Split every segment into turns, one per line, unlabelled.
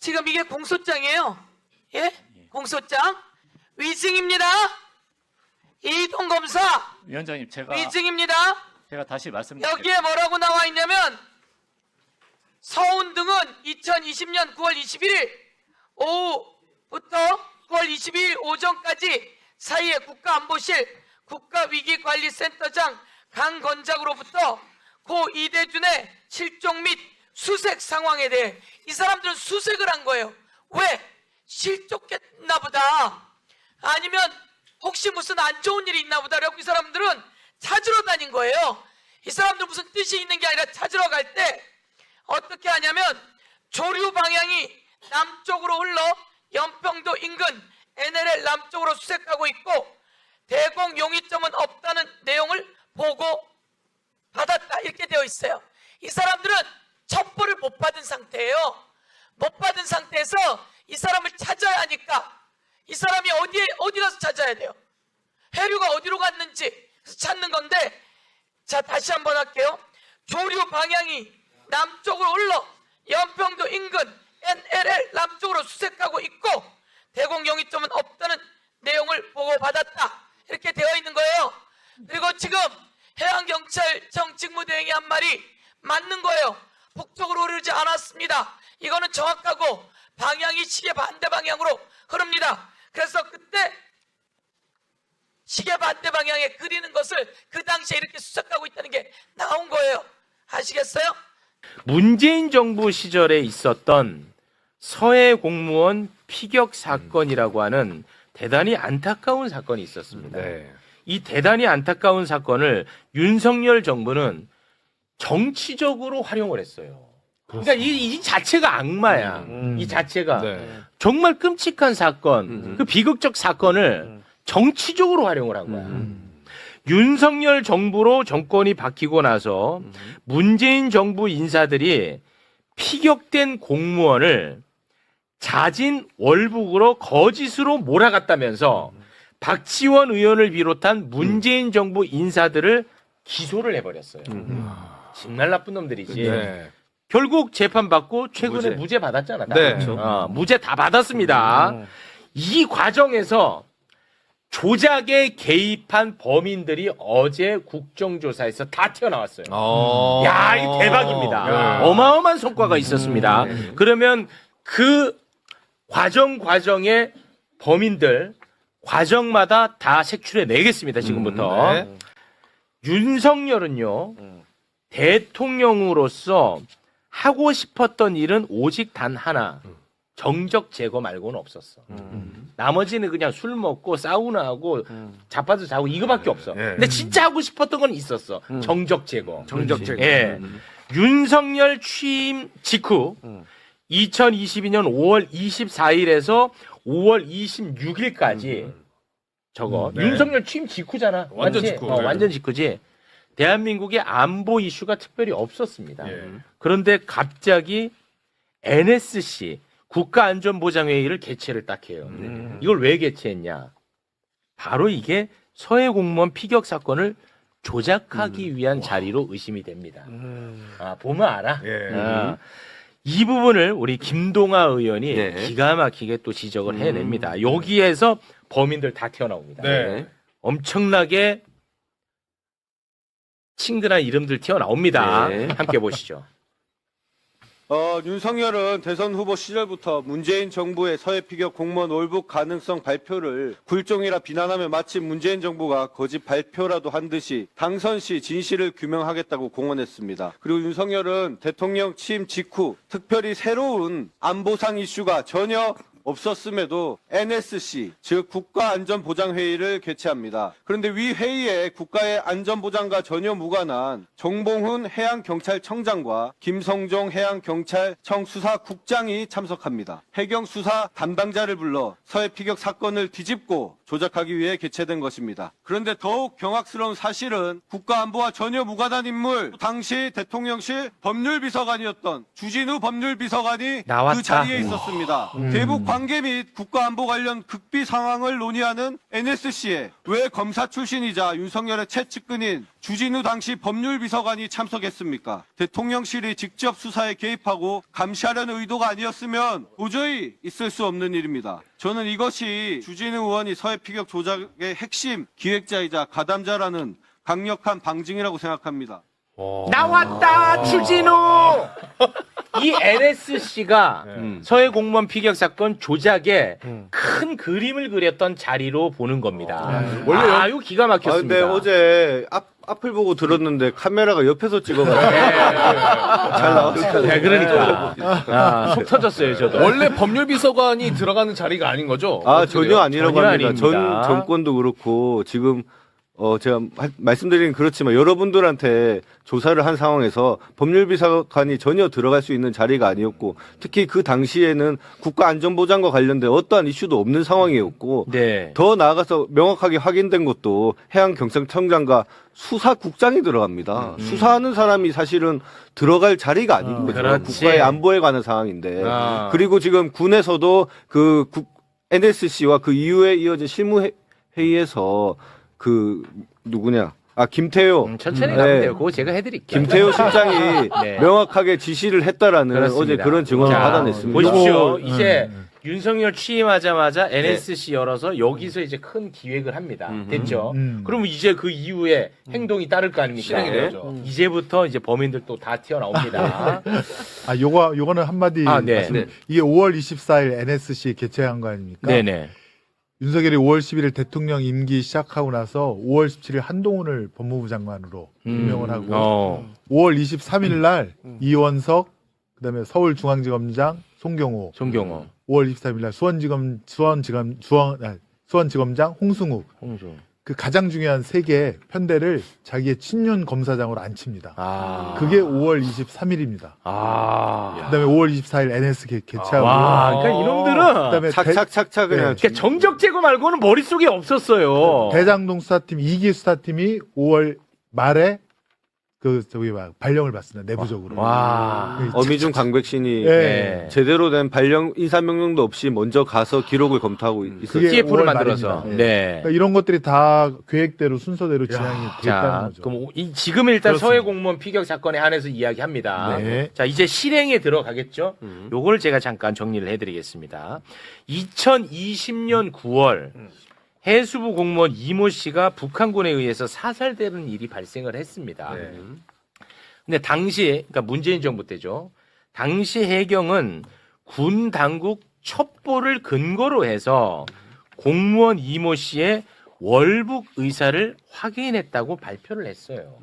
지금 이게 공소장이에요. 예? 공소장. 위증입니다. 이동 검사.
위원장님
위증입니다.
제가 다시 말씀드릴게요.
여기에 뭐라고 나와 있냐면 서운 등은 2020년 9월 21일 오후부터 9월 22일 오전까지 사이에 국가안보실 국가위기관리센터장 강건작으로부터 고 이대준의 실종 및 수색 상황에 대해 이 사람들은 수색을 한 거예요. 왜? 실종했나 보다. 아니면 혹시 무슨 안 좋은 일이 있나 보다라고 이 사람들은 찾으러 다닌 거예요. 이 사람들 무슨 뜻이 있는 게 아니라 찾으러 갈 때 어떻게 하냐면 조류 방향이 남쪽으로 흘러 연평도 인근 NLL 남쪽으로 수색하고 있고 대공 용의점은 없다는 내용을 보고 받았다 이렇게 되어 있어요. 이 사람들은 첩보를 못 받은 상태예요. 못 받은 상태에서 이 사람을 찾아야 하니까 이 사람이 어디 가서 찾아야 돼요? 해류가 어디로 갔는지 찾는 건데, 자 다시 한번 할게요. 조류 방향이 남쪽으로 흘러 연평도 인근 NLL 남쪽으로 수색하고 있고 대공 용의점은 없다는 내용을 보고 받았다 이렇게 되어 있는 거예요. 그리고 지금 해양경찰청 직무대행이 한 말이 맞는 거예요. 북쪽으로 흐르지 않았습니다. 이거는 정확하고 방향이 시계 반대 방향으로 흐릅니다. 그래서 그때 시계 반대 방향에 그리는 것을 그 당시에 이렇게 수색하고 있다는 게 나온 거예요. 아시겠어요?
문재인 정부 시절에 있었던 서해 공무원 피격 사건이라고 하는 대단히 안타까운 사건이 있었습니다.
네.
이 대단히 안타까운 사건을 윤석열 정부는 정치적으로 활용을 했어요. 그러니까 이 자체가 악마야. 이 자체가
네.
정말 끔찍한 사건, 그 비극적 사건을 정치적으로 활용을 한 거야. 윤석열 정부로 정권이 바뀌고 나서 문재인 정부 인사들이 피격된 공무원을 자진 월북으로 거짓으로 몰아갔다면서 박지원 의원을 비롯한 문재인 정부 인사들을 기소를 해버렸어요. 정말 나쁜 놈들이지.
네.
결국 재판받고 최근에 무죄 받았잖아. 다.
네.
무죄 다 받았습니다. 이 과정에서 조작에 개입한 범인들이 어제 국정조사에서 다 튀어나왔어요. 야, 이 대박입니다.
네.
어마어마한 성과가 있었습니다. 그러면 그 과정의 범인들 과정마다 다 색출해 내겠습니다. 지금부터.
네.
윤석열은요, 대통령으로서 하고 싶었던 일은 오직 단 하나. 정적 제거 말고는 없었어. 나머지는 그냥 술 먹고 사우나하고 자빠져 자고 이거밖에 없어. 근데 진짜 하고 싶었던 건 있었어. 정적 제거.
정적 제거.
예. 윤석열 취임 직후 2022년 5월 24일에서 5월 26일까지 저거
네.
윤석열 취임 직후잖아.
완전
맞지?
직후.
완전 직후지. 대한민국의 안보 이슈가 특별히 없었습니다.
예.
그런데 갑자기 NSC 국가안전보장회의를 개최를 딱 해요. 이걸 왜 개최했냐? 바로 이게 서해 공무원 피격 사건을 조작하기 위한 자리로 의심이 됩니다. 아, 보면 알아.
예.
아, 이 부분을 우리 김동아 의원이
네.
기가 막히게 또 지적을 해냅니다. 여기에서 범인들 다 튀어나옵니다.
네.
엄청나게 친근한 이름들 튀어나옵니다.
네.
함께 보시죠.
윤석열은 대선 후보 시절부터 문재인 정부의 서해 피격 공무원 월북 가능성 발표를 굴종이라 비난하며 마치 문재인 정부가 거짓 발표라도 한 듯이 당선 시 진실을 규명하겠다고 공언했습니다. 그리고 윤석열은 대통령 취임 직후 특별히 새로운 안보상 이슈가 전혀 없었음에도 NSC, 즉 국가안전보장회의를 개최합니다. 그런데 위 회의에 국가의 안전보장과 전혀 무관한 정봉훈 해양경찰청장과 김성종 해양경찰청 수사국장이 참석합니다. 해경수사 담당자를 불러 서해 피격 사건을 뒤집고 조작하기 위해 개최된 것입니다. 그런데 더욱 경악스러운 사실은 국가안보와 전혀 무관한 인물, 당시 대통령실 법률비서관이었던 주진우 법률비서관이
나왔다.
그 자리에 있었습니다. 대북 관계 및 국가안보 관련 극비 상황을 논의하는 NSC에 왜 검사 출신이자 윤석열의 최측근인 주진우 당시 법률비서관이 참석했습니까? 대통령실이 직접 수사에 개입하고 감시하려는 의도가 아니었으면 도저히 있을 수 없는 일입니다. 저는 이것이 주진우 의원이 서해 피격 조작의 핵심 기획자이자 가담자라는 강력한 방증이라고 생각합니다.
나왔다 추진우. 이 NSC가 서해 공무원 피격 사건 조작에 큰 그림을 그렸던 자리로 보는 겁니다.
원래
이거 기가 막혔습니다.
근데 어제 앞을 보고 들었는데 카메라가 옆에서 찍어가지고 잘 나왔어요.
네, 그러니까 속 터졌어요 저도.
원래 법률비서관이 들어가는 자리가 아닌 거죠?
전혀 아니라고
전혀
합니다.
아닙니다.
전 정권도 그렇고 지금 제가 말씀드리긴 그렇지만 여러분들한테 조사를 한 상황에서 법률비서관이 전혀 들어갈 수 있는 자리가 아니었고 특히 그 당시에는 국가안전보장과 관련된 어떠한 이슈도 없는 상황이었고
네.
더 나아가서 명확하게 확인된 것도 해양경찰청장과 수사국장이 들어갑니다. 수사하는 사람이 사실은 들어갈 자리가 아니거든요.
그렇지.
국가의 안보에 관한 상황인데.
아.
그리고 지금 군에서도 NSC와 그 이후에 이어진 실무회의에서 김태효.
천천히
네.
가면 돼요. 그거 제가 해드릴게요.
김태효 실장이
네.
명확하게 지시를 했다라는
그렇습니다.
어제 그런 증언을
자,
받아냈습니다.
보십시오. 이제 윤석열 취임하자마자 NSC 열어서 여기서 이제 큰 기획을 합니다. 됐죠? 그러면 이제 그 이후에 행동이 따를 거 아닙니까?
실행이 되죠.
이제부터 이제 범인들 또 다 튀어나옵니다.
요거는 한마디.
네.
말씀.
네.
이게 5월 24일 NSC 개최한 거 아닙니까?
네네.
윤석열이 5월 11일 대통령 임기 시작하고 나서 5월 17일 한동훈을 법무부 장관으로 임명을 하고 5월 23일 날 이원석, 그다음에 서울중앙지검장 송경호, 5월 23일 날 수원지검장 홍승욱. 그 가장 중요한 세 개의 편대를 자기의 친윤 검사장으로 앉힙니다. 그게 5월 23일입니다. 그다음에 5월 24일 NS 개최하고.
그러니까 이놈들은
그다음에
착착착착 그냥
그러니까 정적 제거 말고는 머릿속에 없었어요.
대장동 수사팀 2기 수사팀이 5월 말에 발령을 받습니다. 내부적으로.
어미중 강백신이
네.
제대로 된 발령 인사명령도 없이 먼저 가서 기록을 검토하고 있어요.
그게
TF를
5월
만들어서.
말입니다.
네.
그러니까 이런 것들이 다 계획대로 순서대로 진행이 됐다는
자,
거죠.
그럼 지금 일단
그렇습니다.
서해 공무원 피격 사건에 한해서 이야기합니다.
네.
자, 이제 실행에 들어가겠죠? 요걸 제가 잠깐 정리를 해드리겠습니다. 2020년 9월 해수부 공무원 이모 씨가 북한군에 의해서 사살되는 일이 발생을 했습니다. 근데 당시, 그러니까 문재인 정부 때죠. 당시 해경은 군 당국 첩보를 근거로 해서 공무원 이모 씨의 월북 의사를 확인했다고 발표를 했어요.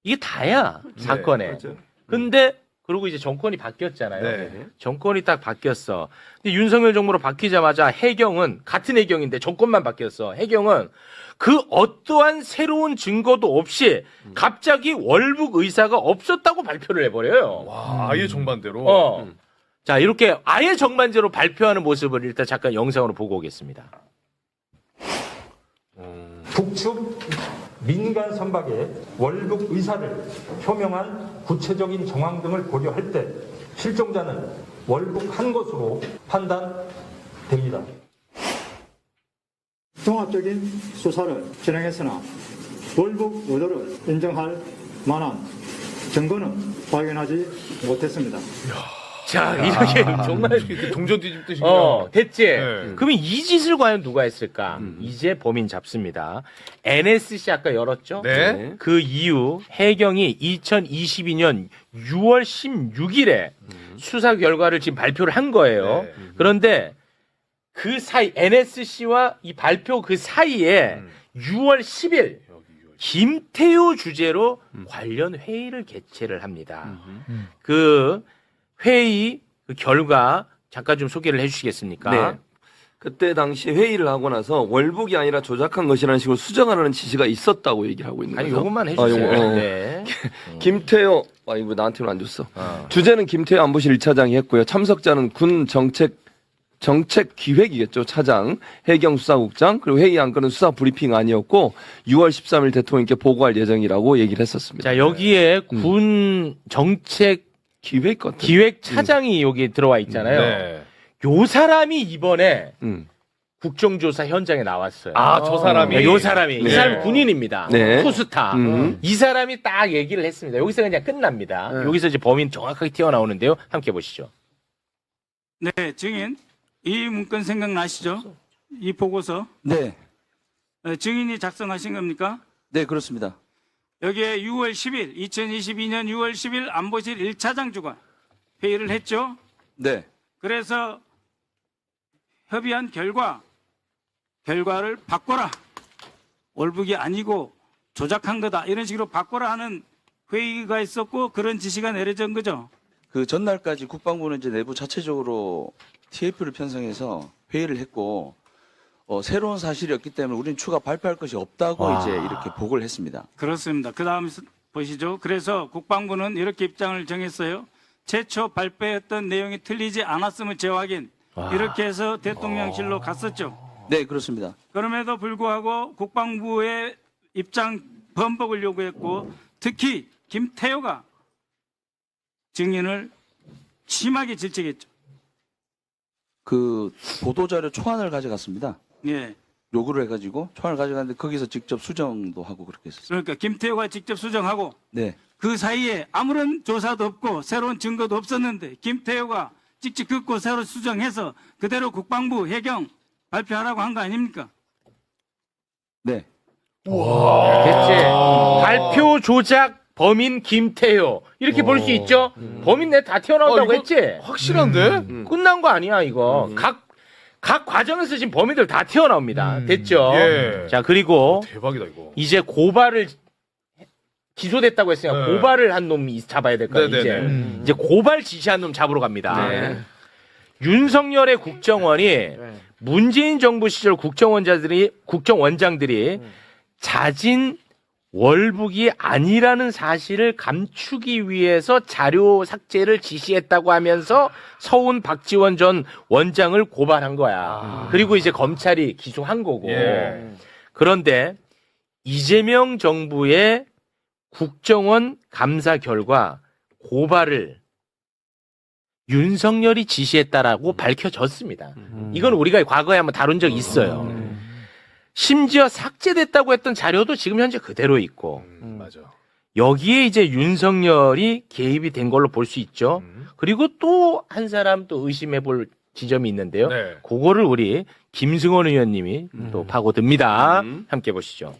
이게 다야, 사건에. 근데 그리고 이제 정권이 바뀌었잖아요. 정권이 딱 바뀌었어. 근데 윤석열 정부로 바뀌자마자 해경은 같은 해경인데 정권만 바뀌었어. 해경은 그 어떠한 새로운 증거도 없이 갑자기 월북 의사가 없었다고 발표를 해버려요.
와, 아예 정반대로.
자, 이렇게 아예 정반대로 발표하는 모습을 일단 잠깐 영상으로 보고 오겠습니다.
북측 민간 선박의 월북 의사를 표명한 구체적인 정황 등을 고려할 때 실종자는 월북한 것으로 판단됩니다.
종합적인 수사를 진행했으나 월북 의도를 인정할 만한 증거는 발견하지 못했습니다.
자, 이렇게 정말
이렇게 동전 뒤집듯이. 그냥.
됐지?
네.
그러면 이 짓을 과연 누가 했을까? 이제 범인 잡습니다. NSC 아까 열었죠?
네.
그 이후 해경이 2022년 6월 16일에 수사 결과를 지금 발표를 한 거예요.
네.
그런데 그 사이 NSC와 이 발표 그 사이에 6월 10일 김태효 주재로 관련 회의를 개최를 합니다. 그 회의 그 결과 잠깐 좀 소개를 해주시겠습니까?
네. 그때 당시 회의를 하고 나서 월북이 아니라 조작한 것이라는 식으로 수정하라는 지시가 있었다고 얘기를 하고 있는
아니
거죠.
요것만 해주세요.
요거,
네.
김태효, 이거 나한테는 안 줬어. 주제는 김태효 안보실 1차장이 했고요. 참석자는 군 정책기획이겠죠. 차장, 해경수사국장, 그리고 회의 안건은 수사 브리핑 아니었고 6월 13일 대통령께 보고할 예정이라고 얘기를 했었습니다.
자, 여기에 군 정책
기획 같은.
기획 차장이 여기 들어와 있잖아요.
네.
요 사람이 이번에
음.
국정조사 현장에 나왔어요.
아, 저 사람이.
네, 요 사람이. 이
네.
사람 군인입니다.
네.
투스타. 이 사람이 딱 얘기를 했습니다. 여기서 그냥 끝납니다. 여기서 이제 범인 정확하게 튀어나오는데요. 함께 보시죠.
네, 증인. 이 문건 생각나시죠? 이 보고서.
네,
증인이 작성하신 겁니까?
네, 그렇습니다.
여기에 6월 10일, 2022년 6월 10일 안보실 1차장 주관 회의를 했죠?
네,
그래서 협의한 결과를 바꿔라. 월북이 아니고 조작한 거다. 이런 식으로 바꿔라 하는 회의가 있었고 그런 지시가 내려진 거죠.
그 전날까지 국방부는 이제 내부 자체적으로 TF를 편성해서 회의를 했고, 새로운 사실이었기 때문에 우리는 추가 발표할 것이 없다고
와.
이제 이렇게 보고를 했습니다.
그렇습니다. 그 다음 보시죠. 그래서 국방부는 이렇게 입장을 정했어요. 최초 발표했던 내용이 틀리지 않았음을 재확인. 이렇게 해서 대통령실로 갔었죠.
네, 그렇습니다.
그럼에도 불구하고 국방부의 입장 번복을 요구했고 특히 김태효가 증인을 심하게 질책했죠.
그 보도자료 초안을 가져갔습니다.
예.
요구를 해가지고 초안을 가져갔는데 거기서 직접 수정도 하고 그렇게 했었어요.
그러니까 김태효가 직접 수정하고
네,
그 사이에 아무런 조사도 없고 새로운 증거도 없었는데 김태효가 직접 긋고 새로 수정해서 그대로 국방부 해경 발표하라고 한 거 아닙니까?
네,
됐지. 발표 조작 범인 김태효. 이렇게 볼 수 있죠? 범인 내 다 튀어나온다고
이거
했지?
확실한데?
끝난 거 아니야, 이거. 각 과정에서 지금 범인들 다 튀어나옵니다. 됐죠?
예.
자, 그리고
대박이다, 이거.
이제 고발을 기소됐다고 했으니까
네.
고발을 한 놈이 잡아야 될 거야,
네네네.
이제 고발 지시한 놈 잡으러 갑니다.
네.
윤석열의 국정원이 문재인 정부 시절 국정원장들이 자진 월북이 아니라는 사실을 감추기 위해서 자료 삭제를 지시했다고 하면서 서훈 박지원 전 원장을 고발한 거야. 그리고 이제 검찰이 기소한 거고.
예.
그런데 이재명 정부의 국정원 감사 결과 고발을 윤석열이 지시했다라고 밝혀졌습니다. 이건 우리가 과거에 한번 다룬 적이 있어요. 심지어 삭제됐다고 했던 자료도 지금 현재 그대로 있고
맞아.
여기에 이제 윤석열이 개입이 된 걸로 볼 수 있죠. 그리고 또 한 사람 또 의심해 볼 지점이 있는데요.
네.
그거를 우리 김승원 의원님이 또 파고듭니다. 함께 보시죠.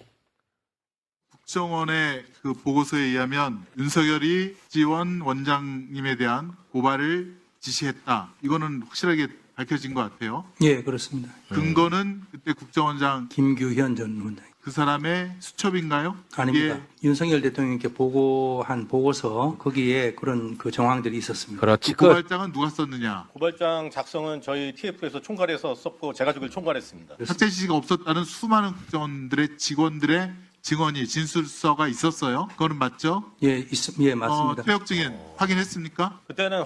국정원의 그 보고서에 의하면 윤석열이 지원 원장님에 대한 고발을 지시했다. 이거는 확실하게 밝혀진 것 같아요.
예, 그렇습니다.
근거는 그때 국정원장
김규현 전 원장.
그 사람의 수첩인가요?
아닙니다.
그게
윤석열 대통령께 보고한 보고서 거기에 그런 그 정황들이 있었습니다.
그렇지.
그 고발장은 누가 썼느냐?
고발장 작성은 저희 TF에서 총괄해서 썼고 제가 저걸 총괄했습니다.
삭제 지시가 없었다는 수많은 국정원들의 직원들의 증언이 진술서가 있었어요. 그거는 맞죠?
예, 예, 맞습니다.
퇴역 증인 확인했습니까?
그때는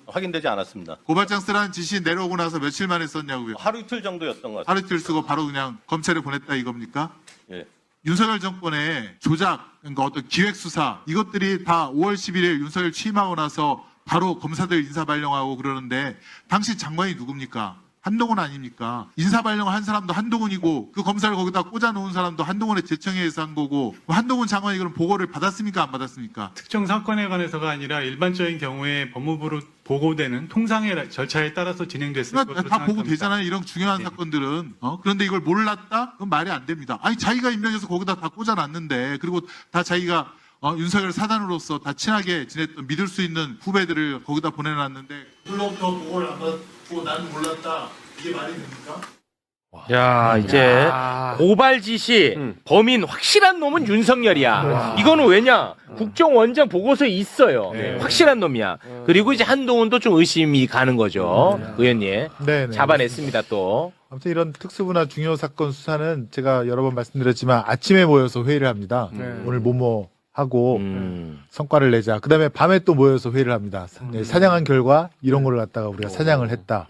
확인되지 않았습니다.
고발장 쓰라는 지시 내려오고 나서 며칠 만에 썼냐고요?
하루 이틀 정도였던 것 같습니다.
하루 이틀 쓰고 바로 그냥 검찰에 보냈다 이겁니까?
예.
윤석열 정권의 조작, 그러니까 어떤 기획수사 이것들이 다 5월 11일 윤석열 취임하고 나서 바로 검사들 인사 발령하고 그러는데 당시 장관이 누굽니까? 한동훈 아닙니까? 인사 발령한 사람도 한동훈이고 그 검사를 거기다 꽂아놓은 사람도 한동훈의 제청에서 한 거고 한동훈 장관이 그럼 보고를 받았습니까? 안 받았습니까?
특정 사건에 관해서가 아니라 일반적인 경우에 법무부로 보고되는 통상의 절차에 따라서 진행됐을 것으로
다
생각합니다.
보고 되잖아요. 이런 중요한 사건들은. 그런데 이걸 몰랐다? 그건 말이 안 됩니다. 아니 자기가 임명해서 거기다 다 꽂아놨는데 그리고 다 자기가 윤석열 사단으로서 다 친하게 지냈던 믿을 수 있는 후배들을 거기다 보내놨는데 그로부터 보고를 안 받고 나는 몰랐다. 이게 말이 됩니까?
야, 이제 고발 지시 범인 확실한 놈은 윤석열이야. 이거는 왜냐? 국정원장 보고서에 있어요. 확실한 놈이야. 그리고 이제 한동훈도 좀 의심이 가는 거죠. 의원님.
네.
잡아냈습니다, 또.
아무튼 이런 특수부나 중요 사건 수사는 제가 여러 번 말씀드렸지만 아침에 모여서 회의를 합니다. 오늘 뭐뭐 하고 성과를 내자. 그다음에 밤에 또 모여서 회의를 합니다. 사냥한 결과 이런 거를 갖다가 우리가 사냥을 했다.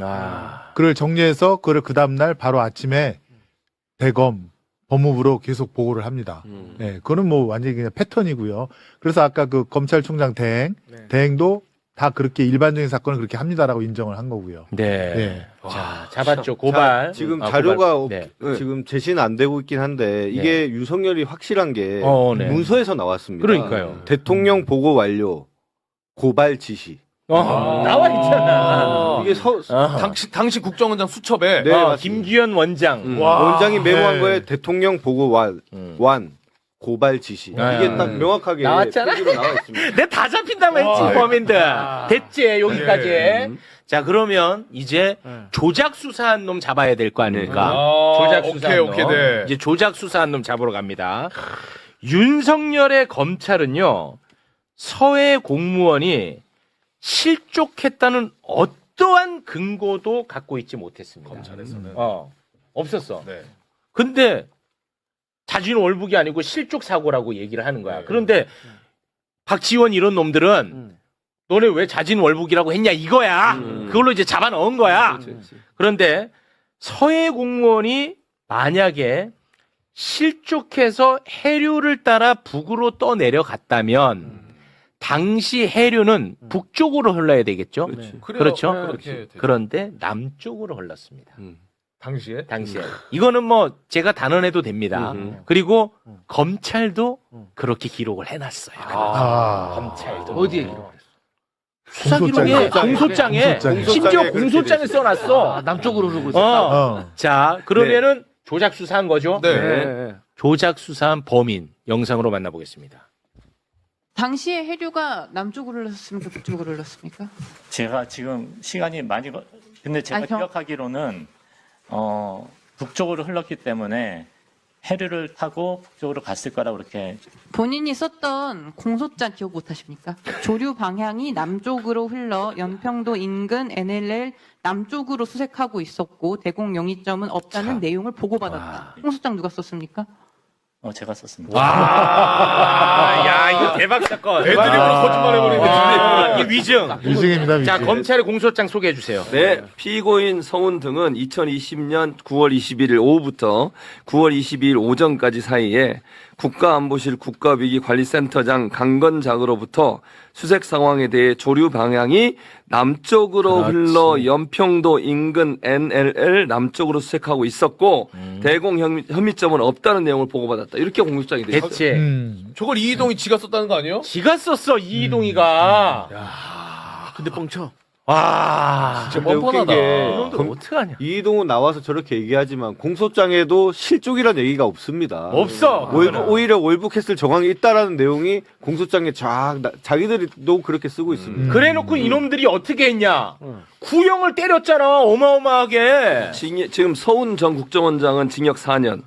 그걸 정리해서 그걸 그 다음 날 바로 아침에 대검 법무부로 계속 보고를 합니다. 네, 그거는 뭐 완전히 그냥 패턴이고요. 그래서 아까 그 검찰총장 대행도 다 그렇게 일반적인 사건은 그렇게 합니다라고 인정을 한 거고요.
네.
네.
자, 잡았죠. 고발.
지금
아,
자료가
고발. 네.
지금 제시는 안 되고 있긴 한데 이게 윤석열이 확실한 게
네.
문서에서 나왔습니다.
그러니까요.
대통령 보고 완료, 고발 지시.
나와 있잖아.
이게
당시 국정원장 수첩에
네, 맞습니다.
김규현 원장.
원장이 메모한
네.
거에 대통령 보고 완 고발 지시. 이게 딱 명확하게
나왔잖아.
표기로 나와 있습니다.
내 다 잡힌다고 했지, 범인들. 됐지, 여기까지. 자, 그러면 이제 조작 수사한 놈 잡아야 될 거 아닙니까? 조작 수사한 놈.
오케이, 네.
이제 조작 수사한 놈 잡으러 갑니다. 윤석열의 검찰은요, 서해 공무원이 실족했다는 어떠한 근거도 갖고 있지 못했습니다.
검찰에서는.
없었어.
네.
근데 자진 월북이 아니고 실족 사고라고 얘기를 하는 거야. 그런데 박지원 이런 놈들은 너네 왜 자진 월북이라고 했냐 이거야. 그걸로 이제 잡아 넣은 거야. 그런데 서해 공무원이 만약에 실족해서 해류를 따라 북으로 떠내려갔다면 당시 해류는 북쪽으로 흘러야 되겠죠. 그렇죠.
그렇게
그런데 남쪽으로 흘렀습니다.
당시에
이거는 뭐 제가 단언해도 됩니다. 그리고 검찰도 그렇게 기록을 해놨어요. 검찰도
어디에
기록했어? 수사 기록에 공소장에 심지어 공소장에 써놨어.
남쪽으로 흐르고 있어.
자, 그러면은 조작 수사한 거죠?
네.
조작 수사한 범인 영상으로 만나보겠습니다.
당시에 해류가 남쪽으로 흘렀습니까? 북쪽으로 흘렀습니까?
제가 지금 시간이 많이 근데 제가 기억하기로는 북쪽으로 흘렀기 때문에 해류를 타고 북쪽으로 갔을 거라고 그렇게.
본인이 썼던 공소장 기억 못 하십니까? 조류 방향이 남쪽으로 흘러 연평도 인근 NLL 남쪽으로 수색하고 있었고 대공 영위점은 없다는 내용을 보고받았다. 공소장 누가 썼습니까?
제가 썼습니다.
야, 이거 대박 사건.
애드립으로 거짓말해버리네.
이 위증.
위증입니다, 위증.
자, 검찰의 공소장 소개해 주세요.
네, 피고인 서훈 등은 2020년 9월 21일 오후부터 9월 22일 오전까지 사이에 국가안보실 국가위기관리센터장 강건작으로부터 수색 상황에 대해 조류 방향이 남쪽으로 흘러 연평도 인근 NLL 남쪽으로 수색하고 있었고 대공 혐의점은 없다는 내용을 보고받았다. 이렇게 공소장이 돼 있어요.
대체
저걸 이희동이 지가 썼다는 거 아니에요?
지가 썼어 이희동이가.
근데 뻥쳐.
와,
진짜 뻔뻔하다.
이놈들 어떡하냐?
이희동은 나와서 저렇게 얘기하지만 공소장에도 실족이라는 얘기가 없습니다.
없어.
오히려 월북했을 정황이 있다라는 내용이 공소장에 자기들도 그렇게 쓰고 있습니다.
그래놓고 이놈들이 어떻게 했냐? 구형을 때렸잖아, 어마어마하게.
지금 서훈 전 국정원장은 징역 4년,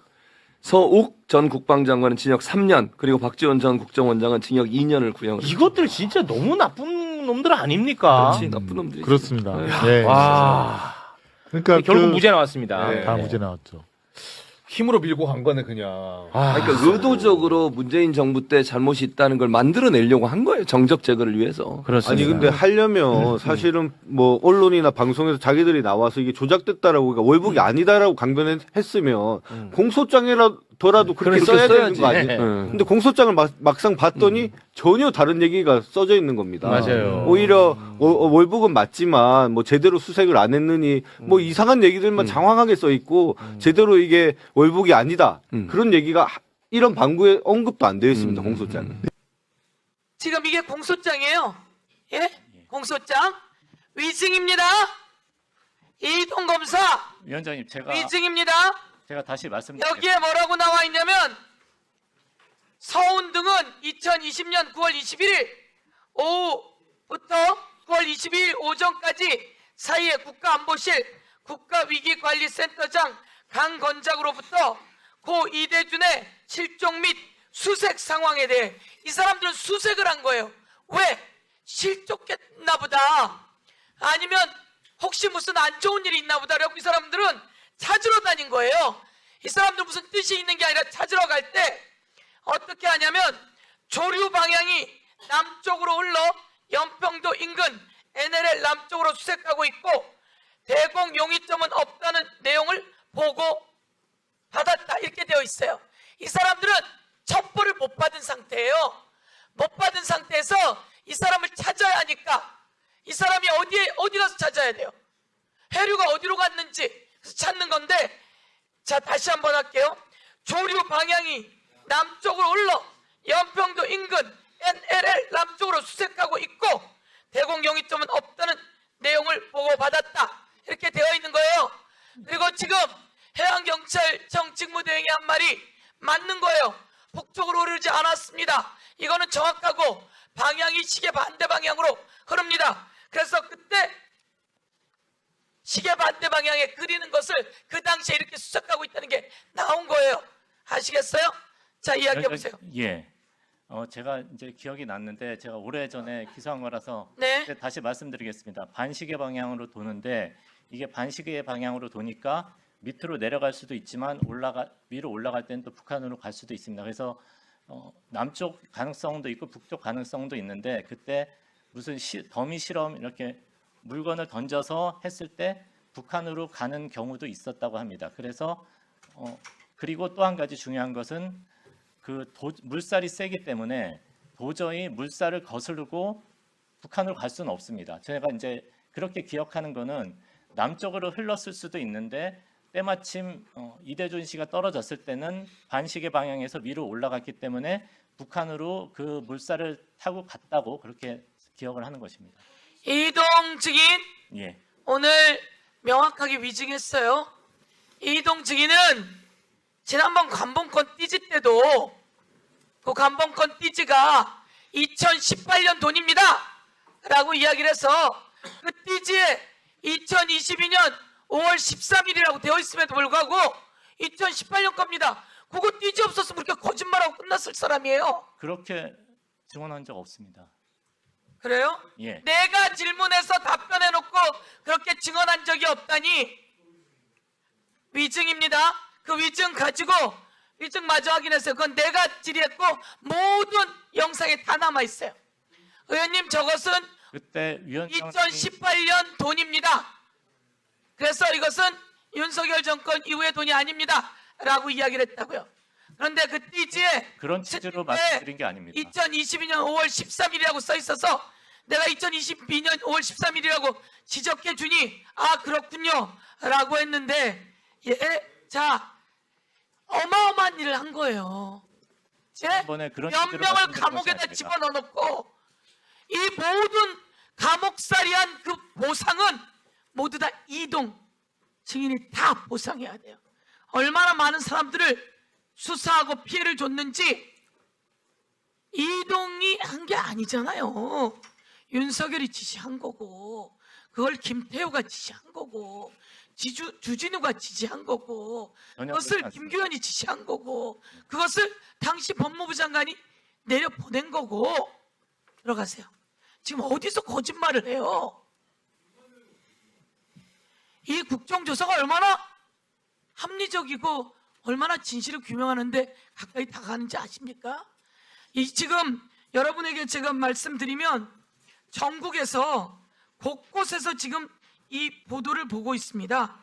서욱 전 국방장관은 징역 3년, 그리고 박지원 전 국정원장은 징역 2년을 구형을.
이것들 진짜 너무 나쁜 놈들 아닙니까?
그렇지, 나쁜 놈들이.
그렇습니다. 네.
와,
그러니까
결국 무죄 나왔습니다.
네.
다 무죄 나왔죠.
힘으로 밀고 간 거네 그냥.
그러니까 의도적으로 문재인 정부 때 잘못이 있다는 걸 만들어내려고 한 거예요. 정적 제거를 위해서.
그렇습니다.
아니 근데 하려면 사실은 뭐 언론이나 방송에서 자기들이 나와서 이게 조작됐다라고 그러니까 월북이 아니다라고 강변했으면 공소장이라더라도 그렇게 써야 되는 거 아니에요? 근데 공소장을 막상 봤더니 전혀 다른 얘기가 써져 있는 겁니다.
맞아요.
오히려 월북은 맞지만 뭐 제대로 수색을 안 했느니 뭐 이상한 얘기들만 장황하게 써 있고 제대로 이게 월북이 아니다. 그런 얘기가 이런 방구에 언급도 안 되어 있습니다. 공소장에.
지금 이게 공소장이에요. 예? 공소장 위증입니다. 이희동 검사
위원장님
위증입니다.
제가 다시 말씀드릴게요.
여기에 뭐라고 나와 있냐면 서훈 등은 2020년 9월 21일 오후부터 9월 22일 오전까지 사이에 국가안보실 국가위기관리센터장 강건작으로부터 고 이대준의 실종 및 수색 상황에 대해 이 사람들은 수색을 한 거예요. 왜? 실족했나 보다. 아니면 혹시 무슨 안 좋은 일이 있나 보다라고 이 사람들은 찾으러 다닌 거예요. 이 사람들 무슨 뜻이 있는 게 아니라 찾으러 갈 때 어떻게 하냐면 조류 방향이 남쪽으로 흘러 연평도 인근 NLL 남쪽으로 수색하고 있고 대공 용의점은 없다는 내용을 보고 받았다 이렇게 되어 있어요. 이 사람들은 첩보를 못 받은 상태예요. 못 받은 상태에서 이 사람을 찾아야 하니까 이 사람이 어디 가서 찾아야 돼요? 해류가 어디로 갔는지 찾는 건데, 자, 다시 한번 할게요. 조류 방향이 남쪽으로 흘러 연평도 인근 NLL 남쪽으로 수색하고 있고 대공 영위점은 없다는 내용을 보고받았다. 이렇게 되어 있는 거예요. 그리고 지금 해양경찰청 직무대행이 한 말이 맞는 거예요. 북쪽으로 흐르지 않았습니다. 이거는 정확하고 방향이 시계 반대 방향으로 흐릅니다. 그래서 그때 시계 반대 방향에 그리는 것을 그 당시에 이렇게 수색하고 있다는 게 나온 거예요. 아시겠어요? 자, 이야기해 보세요.
예. 제가 이제 기억이 났는데 제가 오래전에 기소한 거라서
네.
다시 말씀드리겠습니다. 반시계 방향으로 도는데 이게 반시계 방향으로 도니까 밑으로 내려갈 수도 있지만 위로 올라갈 때는 또 북한으로 갈 수도 있습니다. 그래서 남쪽 가능성도 있고 북쪽 가능성도 있는데 그때 무슨 더미 실험 이렇게 물건을 던져서 했을 때 북한으로 가는 경우도 있었다고 합니다. 그래서 그리고 또 한 가지 중요한 것은 물살이 세기 때문에 도저히 물살을 거스르고 북한으로 갈 수는 없습니다. 제가 이제 그렇게 기억하는 거는 남쪽으로 흘렀을 수도 있는데 때마침 이대준 씨가 떨어졌을 때는 반시계 방향에서 위로 올라갔기 때문에 북한으로 그 물살을 타고 갔다고 그렇게 기억을 하는 것입니다.
이동 증인
예.
오늘 명확하게 위증했어요. 이동 증인은 지난번 관봉권 띠지 때도 그 관봉권 띠지가 2018년 돈입니다 라고 이야기를 해서 그 띠지에 2022년 5월 13일이라고 되어 있음에도 불구하고 2018년 겁니다. 그거 띠지 없었으면 그렇게 거짓말하고 끝났을 사람이에요.
그렇게 증언한 적 없습니다.
그래요?
예.
내가 질문해서 답변해놓고 그렇게 증언한 적이 없다니 위증입니다. 그 위증 가지고 위증 마저 확인했어요. 그건 내가 질의했고 모든 영상에 다 남아있어요. 의원님, 저것은
그때 위원장
2018년 돈입니다. 그래서 이것은 윤석열 정권 이후의 돈이 아닙니다 라고 이야기를 했다고요. 그런데 그 띠지에
그런 취지로 말씀드린 게 아닙니다.
2022년 5월 13일이라고 써 있어서 내가 2022년 5월 13일이라고 지적해 주니 아 그렇군요 라고 했는데 자 어마어마한 일을 한 거예요.
이번에 그런
몇
취지로
명을
말씀드린
감옥에다
것이 아닙니다.
집어넣어놓고 이 모든 감옥살이한 그 보상은 모두 다 이동 증인이 다 보상해야 돼요. 얼마나 많은 사람들을 수사하고 피해를 줬는지 이동이 한 게 아니잖아요. 윤석열이 지시한 거고 그걸 김태우가 지시한 거고 주진우가 지시한 거고
전혀
그것을
그렇지 않습니다.
김규현이 지시한 거고 그것을 당시 법무부 장관이 내려보낸 거고 들어가세요. 지금 어디서 거짓말을 해요? 이 국정조사가 얼마나 합리적이고 얼마나 진실을 규명하는데 가까이 다가가는지 아십니까? 지금 여러분에게 제가 말씀드리면 전국에서 곳곳에서 지금 이 보도를 보고 있습니다.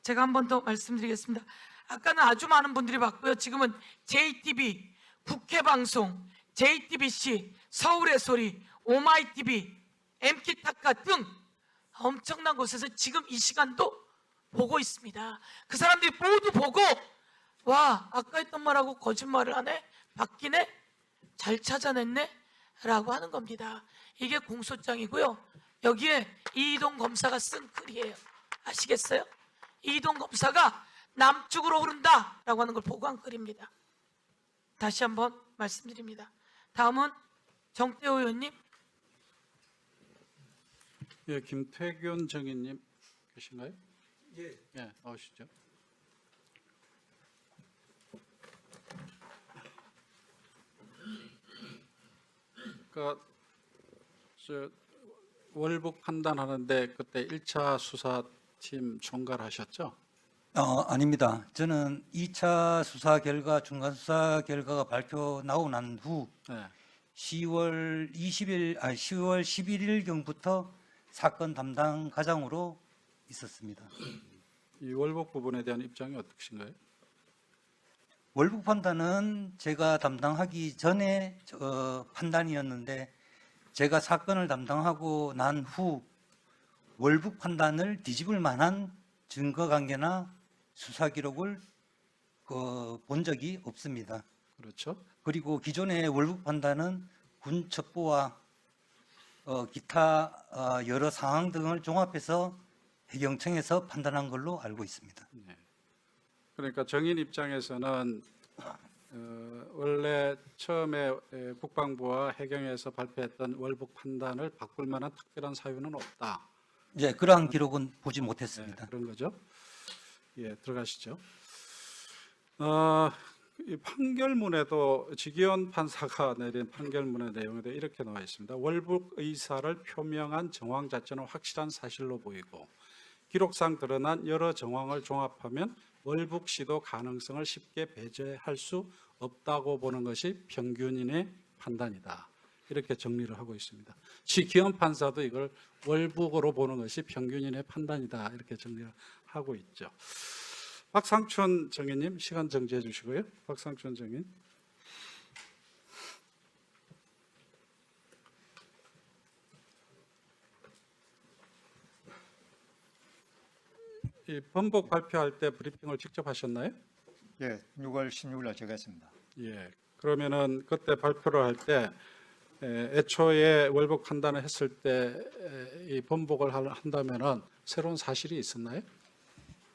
제가 한 번 더 말씀드리겠습니다. 아까는 아주 많은 분들이 봤고요. 지금은 JTB, 국회방송, JTBC, 서울의 소리, 오마이TV, MK타카 등 엄청난 곳에서 지금 이 시간도 보고 있습니다. 그 사람들이 모두 보고 와 아까 했던 말하고 거짓말을 하네, 바뀌네, 잘 찾아냈네 라고 하는 겁니다. 이게 공소장이고요. 여기에 이동 검사가 쓴 글이에요. 아시겠어요? 이동 검사가 남쪽으로 흐른다 라고 하는 걸 보고한 글입니다. 다시 한번 말씀드립니다. 다음은 정태호 의원님.
예, 김태균 정의님 계신가요? 예. 예, 나오시죠. 그러니까 월북 판단하는데 그때 1차 수사팀 총괄하셨죠?
아닙니다. 저는 2차 수사 결과, 중간 수사 결과가 발표 나오고 난 후
네.
10월 11일경부터 사건 담당 과장으로 있었습니다.
이 월북 부분에 대한 입장이 어떠신가요?
월북 판단은 제가 담당하기 전에 판단이었는데 제가 사건을 담당하고 난 후 월북 판단을 뒤집을 만한 증거 관계나 수사 기록을 본 적이 없습니다.
그렇죠.
그리고 기존의 월북 판단은 군 첩보와 기타 여러 상황 등을 종합해서 해경청에서 판단한 걸로 알고 있습니다.
그러니까 정인 입장에서는 원래 처음에 국방부와 해경에서 발표했던 월북 판단을 바꿀 만한 특별한 사유는 없다.
예, 그러한 기록은 보지 못했습니다.
그런 거죠. 예, 들어가시죠. 이 판결문에도 지기현 판사가 내린 판결문의 내용에도 이렇게 나와 있습니다. 월북 의사를 표명한 정황 자체는 확실한 사실로 보이고 기록상 드러난 여러 정황을 종합하면 월북 시도 가능성을 쉽게 배제할 수 없다고 보는 것이 평균인의 판단이다. 이렇게 정리를 하고 있습니다. 지기현 판사도 이걸 월북으로 보는 것이 평균인의 판단이다. 이렇게 정리를 하고 있죠. 박상춘 정의님 시간 정지해 주시고요. 박상춘 정의. 이 번복 발표할 때 브리핑을 직접 하셨나요?
예, 6월 16일 날 제가 했습니다.
예. 그러면은 그때 발표를 할 때 애초에 월북 판단을 했을 때 이 번복을 한다면은 새로운 사실이 있었나요?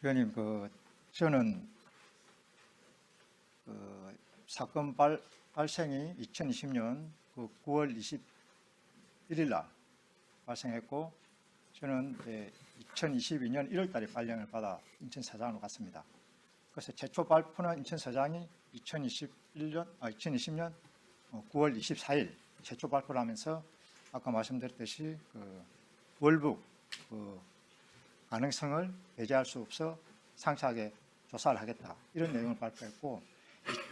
위원님, 저는 사건 발생이 2020년 9월 21일 날 발생했고 저는 2022년 1월 달에 발령을 받아 인천서장으로 갔습니다. 그래서 최초 발표는 인천서장이 2020년 9월 24일 최초 발표를 하면서 아까 말씀드렸듯이 월북 가능성을 배제할 수 없어 상세하게 조사를 하겠다 이런 내용을 발표했고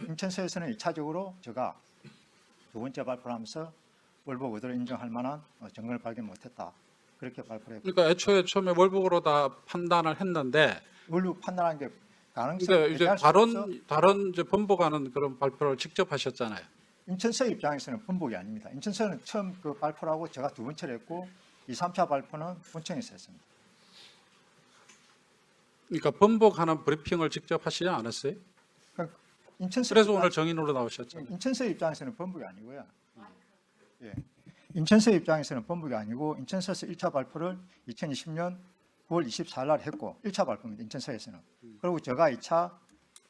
인천서에서는 2차적으로 제가 두 번째 발표를 하면서 월북 의도를 인정할 만한 증거를 발견 못했다 그렇게 발표를 했고
그러니까 애초에 처음에 월북으로 다 판단을 했는데
월북 판단한 게 가능성을
근데 이제
배제할 수 없어
다른 이제 번복하는 그런 발표를 직접 하셨잖아요.
인천서 입장에서는 번복이 아닙니다. 인천서는 처음 그 발표를 하고 제가 두 번째를 했고 2, 3차 발표는 본청에서 했습니다.
그러니까 번복하는 브리핑을 직접 하시지 않았어요?
그러니까 인천서
그래서 오늘 정인으로 나오셨죠.
인천서 입장에서는 번복이 아니고요. 예. 인천서 입장에서는 번복이 아니고 인천서에서 1차 발표를 2020년 9월 24일 날 했고 1차 발표입니다. 인천서에서는. 그리고 제가 2차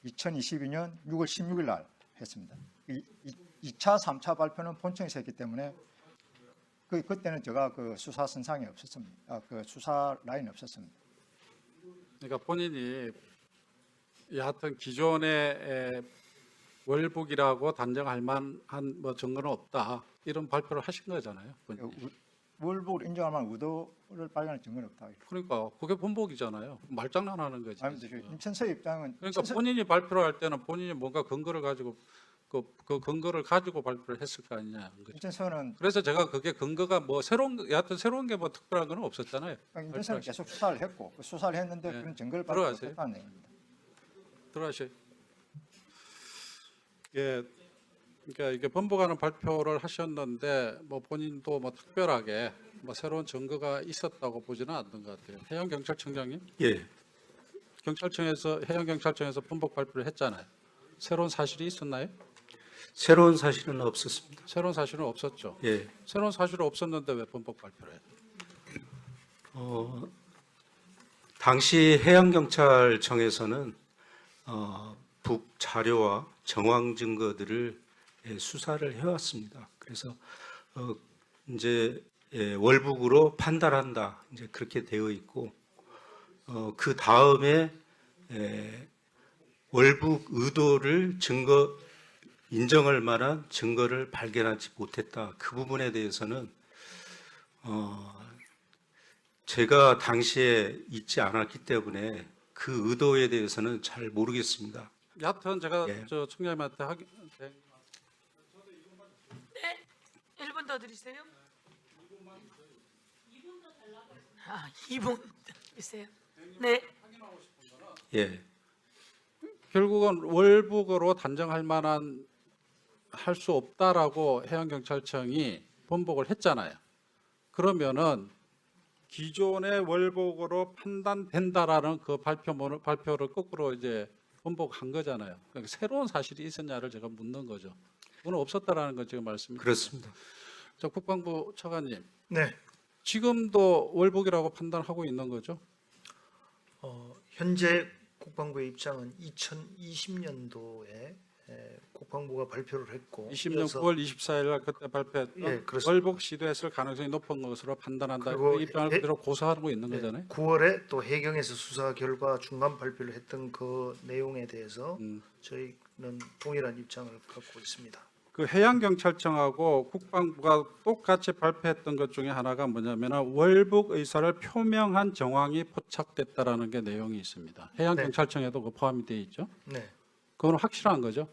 2022년 6월 16일 날 했습니다. 2차, 3차 발표는 본청에서 했기 때문에 그때는 제가 그 수사 선상에 없었습니다. 그 수사 라인에 없었습니다.
그러니까 본인이 여하튼 기존의 월북이라고 단정할 만한 뭐 증거는 없다 이런 발표를 하신 거잖아요. 본인이.
월북을 인정할 만한 의도를 발견할 증거는 없다.
그러니까 그게 번복이잖아요. 말장난하는 거지.
아닙니다. 인천서 입장은
그러니까 본인이 발표를 할 때는 본인이 뭔가 근거를 가지고 그 근거를 가지고 발표를 했을 거 아니냐.
인천서는
그래서 제가 그게 근거가 뭐 여하튼 새로운 게 뭐 특별한 건 없었잖아요.
인천서는 계속 수사를 했고 그 수사를 했는데 그런 증거를 발견
들어가세요.
못했다는 얘기입니다.
들어가세요. 예, 그러니까 이게 번복하는 발표를 하셨는데 뭐 본인도 뭐 특별하게 뭐 새로운 증거가 있었다고 보지는 않는 것 같아요. 해양경찰청장님,
예,
해양경찰청에서 번복 발표를 했잖아요. 새로운 사실이 있었나요?
새로운 사실은 없었습니다.
새로운 사실은 없었죠.
예,
새로운 사실은 없었는데 왜 번복 발표를 해요?
당시 해양경찰청에서는 북 자료와 정황 증거들을 수사를 해왔습니다. 그래서 이제 월북으로 판단한다 이제 그렇게 되어 있고 그 다음에 월북 의도를 인정할 만한 증거를 발견하지 못했다. 그 부분에 대해서는 제가 당시에 있지 않았기 때문에 그 의도에 대해서는 잘 모르겠습니다.
여하튼 제가
예.
저 청장님한테
네, 1분 더 드리세요. 2분 드리세요. 네.
예,
결국은 월북으로 단정할 만한 할 수 없다라고 해양경찰청이 번복을 했잖아요. 그러면은 기존의 월복으로 판단된다라는 그 발표를 거꾸로 이제 번복한 거잖아요. 그러니까 새로운 사실이 있었냐를 제가 묻는 거죠. 그건 없었다라는 건 지금 말씀입니다.
그렇습니다.
자, 국방부 차관님.
네.
지금도 월복이라고 판단하고 있는 거죠?
현재 국방부의 입장은 2020년도에 국방부가 발표를 했고
20년 9월 24일 날 그때 발표했던
예, 그렇습니다.
월복 시도했을 가능성이 높은 것으로 판단한다.
그리고
그 입장을 그대로 고수하고 있는 거잖아요.
9월에 또 해경에서 수사 결과 중간 발표를 했던 그 내용에 대해서 저희는 동일한 입장을 갖고 있습니다.
그 해양경찰청하고 국방부가 똑같이 발표했던 것 중에 하나가 뭐냐면 월북 의사를 표명한 정황이 포착됐다라는 게 내용이 있습니다. 해양경찰청에도 그 포함이 되어 있죠.
네.
그건 확실한 거죠.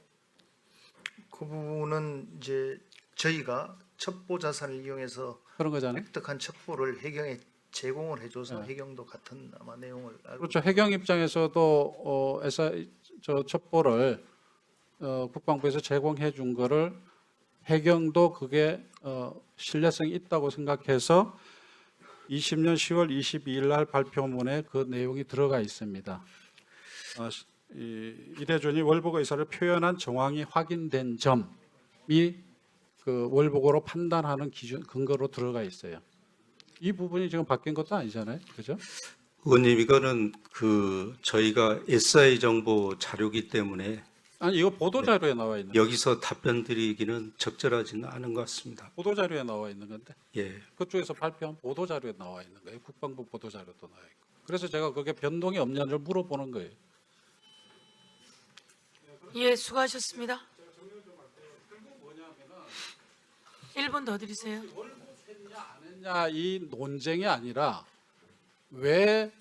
그 부분은 이제 저희가 첩보 자산을 이용해서
그런 거잖아요.
획득한 첩보를 해경에 제공을 해줘서 해경도 같은 아마 내용을 알고
그렇죠. 해경 입장에서도 저 첩보를 국방부에서 제공해 준 거를 해경도 그게 신뢰성이 있다고 생각해서 20년 10월 22일 날 발표문에 그 내용이 들어가 있습니다. 이대준이 월북 의사를 표현한 정황이 확인된 점이 그 월북으로 판단하는 기준 근거로 들어가 있어요. 이 부분이 지금 바뀐 것도 아니잖아요, 그죠?
의원님, 이거는 저희가 SI 정보 자료기 때문에
아니 이거 보도 자료에 나와 있는.
여기서 답변 드리기는 적절하지는 않은 것 같습니다.
보도 자료에 나와 있는 건데.
예.
그쪽에서 발표한 보도 자료에 나와 있는 거예요. 국방부 보도 자료도 나와 있고. 그래서 제가 그게 변동이 없냐를 물어보는 거예요.
예, 수고하셨습니다. 1분 더 드리세요.
안 했냐 이 논쟁이 아니라 왜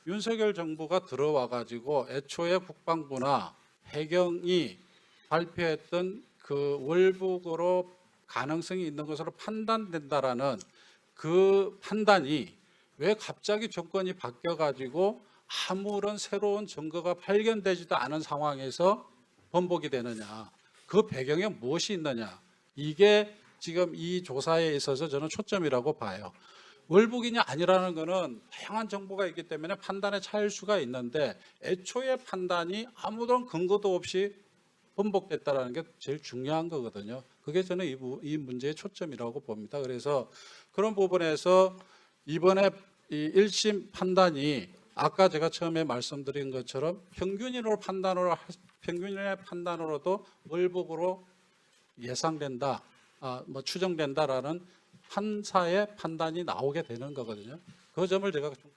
윤석열 정부가 들어와 가지고 애초에 국방부나 해경이 발표했던 그 월북으로 가능성이 있는 것으로 판단된다라는 그 판단이 왜 갑자기 정권이 바뀌어 가지고 아무런 새로운 증거가 발견되지도 않은 상황에서 번복이 되느냐, 그 배경에 무엇이 있느냐, 이게 지금 이 조사에 있어서 저는 초점이라고 봐요. 월북이냐 아니라는 것은 다양한 정보가 있기 때문에 판단에 차일 수가 있는데 애초에 판단이 아무런 근거도 없이 번복됐다는 게 제일 중요한 거거든요. 그게 저는 이 문제의 초점이라고 봅니다. 그래서 그런 부분에서 이번에 이 1심 판단이 아까 제가 처음에 말씀드린 것처럼 평균의 판단으로도 월북으로 예상된다, 추정된다라는 판사의 판단이 나오게 되는 거거든요. 그 점을 제가 좀